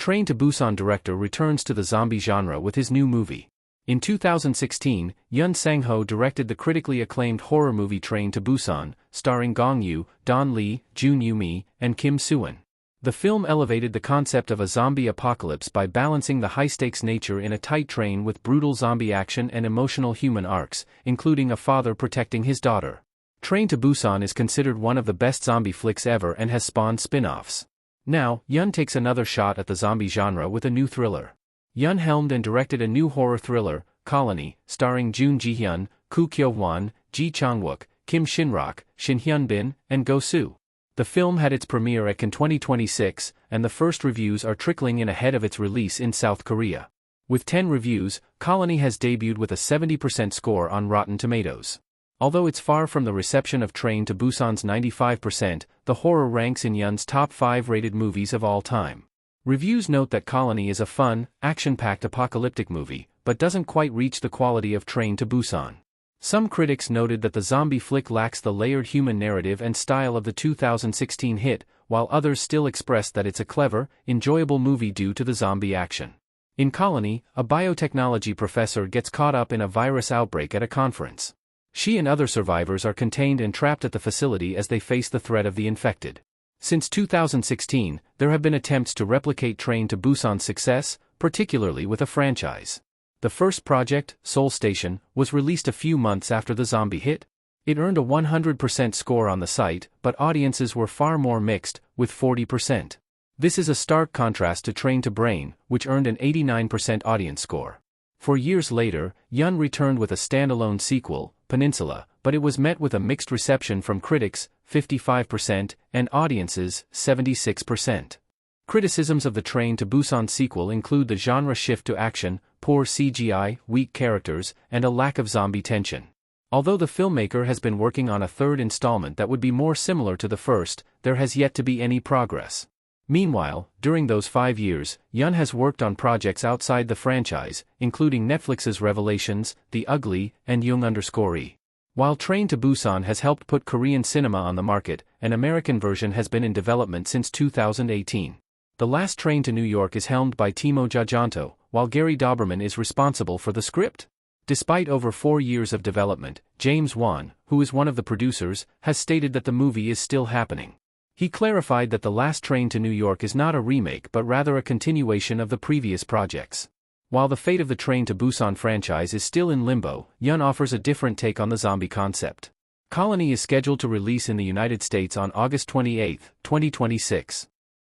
Train to Busan director returns to the zombie genre with his new movie. In 2016, Yeon Sang-ho directed the critically acclaimed horror movie Train to Busan, starring Gong Yoo, Don Lee, Jun Yoo-mi, and Kim Soo-won. The film elevated the concept of a zombie apocalypse by balancing the high-stakes nature in a tight train with brutal zombie action and emotional human arcs, including a father protecting his daughter. Train to Busan is considered one of the best zombie flicks ever and has spawned spin-offs. Now, Yeon takes another shot at the zombie genre with a new thriller. Yeon helmed and directed a new horror thriller, Colony, starring Jun Ji-hyun, Koo Kyo-hwan, Ji Chang-wook, Kim Shin-rock, Shin Hyun-bin, and Go Soo. The film had its premiere at Cannes 2026, and the first reviews are trickling in ahead of its release in South Korea. With 10 reviews, Colony has debuted with a 70% score on Rotten Tomatoes. Although it's far from the reception of Train to Busan's 95%, the horror ranks in Yeon's top 5 rated movies of all time. Reviews note that Colony is a fun, action-packed apocalyptic movie, but doesn't quite reach the quality of Train to Busan. Some critics noted that the zombie flick lacks the layered human narrative and style of the 2016 hit, while others still expressed that it's a clever, enjoyable movie due to the zombie action. In Colony, a biotechnology professor gets caught up in a virus outbreak at a conference. She and other survivors are contained and trapped at the facility as they face the threat of the infected. Since 2016, there have been attempts to replicate Train to Busan's success, particularly with a franchise. The first project, Seoul Station, was released a few months after the zombie hit. It earned a 100% score on the site, but audiences were far more mixed, with 40%. This is a stark contrast to Train to Brain, which earned an 89% audience score. 4 years later, Yeon returned with a standalone sequel, Peninsula, but it was met with a mixed reception from critics, 55%, and audiences, 76%. Criticisms of the Train to Busan sequel include the genre shift to action, poor CGI, weak characters, and a lack of zombie tension. Although the filmmaker has been working on a third installment that would be more similar to the first, there has yet to be any progress. Meanwhile, during those 5 years, Yeon has worked on projects outside the franchise, including Netflix's Revelations, The Ugly, and Young_E. While Train to Busan has helped put Korean cinema on the market, an American version has been in development since 2018. The Last Train to New York is helmed by Timo Giajanto, while Gary Doberman is responsible for the script. Despite over 4 years of development, James Wan, who is one of the producers, has stated that the movie is still happening. He clarified that The Last Train to New York is not a remake but rather a continuation of the previous projects. While the fate of the Train to Busan franchise is still in limbo, Yeon offers a different take on the zombie concept. Colony is scheduled to release in the United States on August 28, 2026.